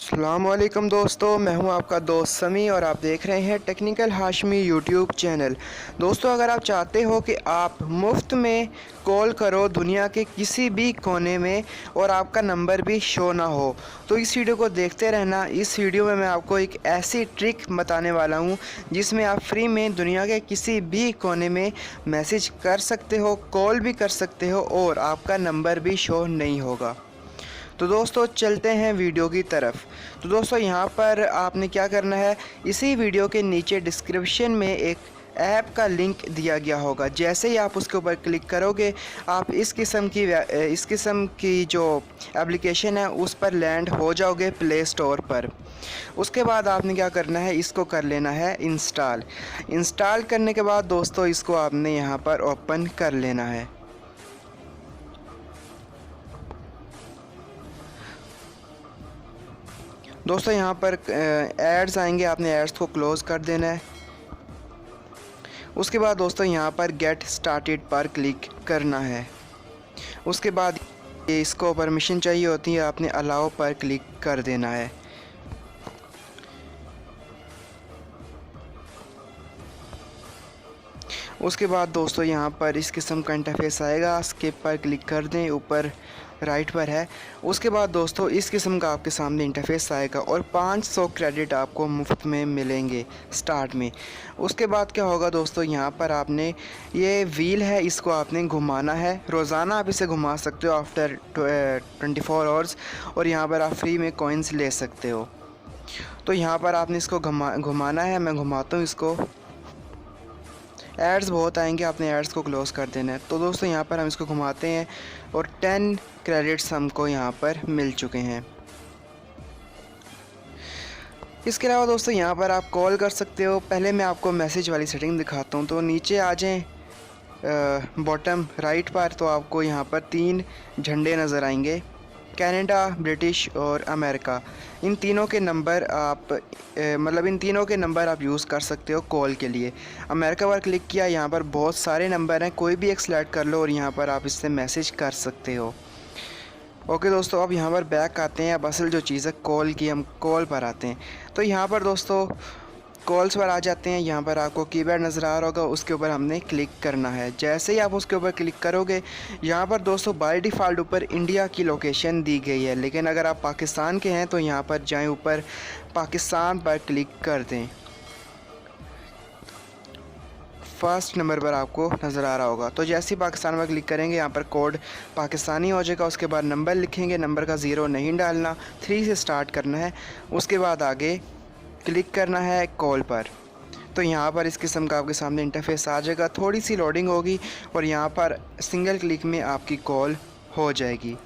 अस्सलामुअलैकुम दोस्तों, मैं हूं आपका दोस्त समी और आप देख रहे हैं टेक्निकल हाशमी यूट्यूब चैनल। दोस्तों, अगर आप चाहते हो कि आप मुफ्त में कॉल करो दुनिया के किसी भी कोने में और आपका नंबर भी शो ना हो, तो इस वीडियो को देखते रहना। इस वीडियो में मैं आपको एक ऐसी ट्रिक बताने वाला हूं जिसमें आप फ्री में दुनिया के किसी भी कोने में मैसेज कर सकते हो, कॉल भी कर सकते हो और आपका नंबर भी शो नहीं होगा। तो दोस्तों, चलते हैं वीडियो की तरफ। तो दोस्तों, यहाँ पर आपने क्या करना है, इसी वीडियो के नीचे डिस्क्रिप्शन में एक ऐप का लिंक दिया गया होगा। जैसे ही आप उसके ऊपर क्लिक करोगे, आप इस किस्म की जो एप्लीकेशन है उस पर लैंड हो जाओगे प्ले स्टोर पर। उसके बाद आपने क्या करना है, इसको कर लेना है इंस्टॉल करने के बाद दोस्तों इसको आपने यहाँ पर ओपन कर लेना है। दोस्तों, यहाँ पर एड्स आएंगे, आपने एड्स को क्लोज़ कर देना है। उसके बाद दोस्तों यहाँ पर गेट स्टार्टेड पर क्लिक करना है। उसके बाद इसको परमिशन चाहिए होती है, आपने अलाउ पर क्लिक कर देना है। उसके बाद दोस्तों यहाँ पर इस किस्म का इंटरफेस आएगा, स्किप पर क्लिक कर दें, ऊपर राइट पर है। उसके बाद दोस्तों इस किस्म का आपके सामने इंटरफेस आएगा और 500 क्रेडिट आपको मुफ्त में मिलेंगे स्टार्ट में। उसके बाद क्या होगा दोस्तों, यहाँ पर आपने ये व्हील है, इसको आपने घुमाना है। रोज़ाना आप इसे घुमा सकते हो आफ्टर 24 आवर्स, और यहाँ पर आप फ्री में कॉइन्स ले सकते हो। तो यहाँ पर आपने इसको घुमाना है। मैं घुमाता हूँ इसको। एड्स बहुत आएंगे, आपने एड्स को क्लोज़ कर देना है। तो दोस्तों यहाँ पर हम इसको घुमाते हैं और 10 क्रेडिट्स हमको यहाँ पर मिल चुके हैं। इसके अलावा दोस्तों यहाँ पर आप कॉल कर सकते हो। पहले मैं आपको मैसेज वाली सेटिंग दिखाता हूँ। तो नीचे आ जाएं बॉटम राइट पर, तो आपको यहाँ पर 3 झंडे नज़र आएंगे, कनाडा, ब्रिटिश और अमेरिका। इन तीनों के नंबर आप यूज़ कर सकते हो कॉल के लिए। अमेरिका पर क्लिक किया, यहाँ पर बहुत सारे नंबर हैं, कोई भी एक सेलेक्ट कर लो और यहाँ पर आप इससे मैसेज कर सकते हो। ओके दोस्तों, अब यहाँ पर बैक आते हैं। अब असल जो चीज़ है कॉल की, हम कॉल पर आते हैं। तो यहाँ पर दोस्तों कॉल्स पर आ जाते हैं। यहाँ पर आपको कीपैड नज़र आ रहा होगा, उसके ऊपर हमने क्लिक करना है। जैसे ही आप उसके ऊपर क्लिक करोगे, यहाँ पर दोस्तों बाय डिफ़ॉल्ट ऊपर इंडिया की लोकेशन दी गई है, लेकिन अगर आप पाकिस्तान के हैं तो यहाँ पर जाएं, ऊपर पाकिस्तान पर क्लिक कर दें। फर्स्ट नंबर पर आपको नज़र आ रहा होगा। तो जैसे ही पाकिस्तान पर क्लिक करेंगे, यहाँ पर कोड पाकिस्तानी हो जाएगा। उसके बाद नंबर लिखेंगे, नंबर का 0 नहीं डालना, 3 से स्टार्ट करना है। उसके बाद आगे क्लिक करना है कॉल पर। तो यहाँ पर इस किस्म का आपके सामने इंटरफेस आ जाएगा। थोड़ी सी लोडिंग होगी और यहाँ पर सिंगल क्लिक में आपकी कॉल हो जाएगी।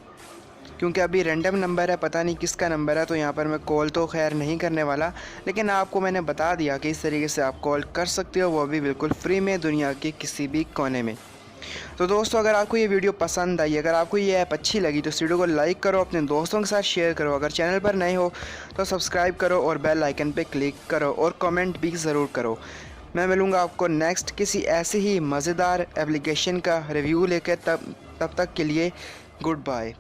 क्योंकि अभी रैंडम नंबर है, पता नहीं किसका नंबर है, तो यहाँ पर मैं कॉल तो खैर नहीं करने वाला, लेकिन आपको मैंने बता दिया कि इस तरीके से आप कॉल कर सकते हो, वो भी बिल्कुल फ्री में दुनिया के किसी भी कोने में। तो दोस्तों, अगर आपको ये वीडियो पसंद आई, अगर आपको ये ऐप अच्छी लगी, तो इस वीडियो को लाइक करो, अपने दोस्तों के साथ शेयर करो। अगर चैनल पर नए हो तो सब्सक्राइब करो और बेल आइकन पे क्लिक करो और कमेंट भी ज़रूर करो। मैं मिलूँगा आपको नेक्स्ट किसी ऐसे ही मज़ेदार एप्लीकेशन का रिव्यू लेकर। तब तक के लिए गुड बाय।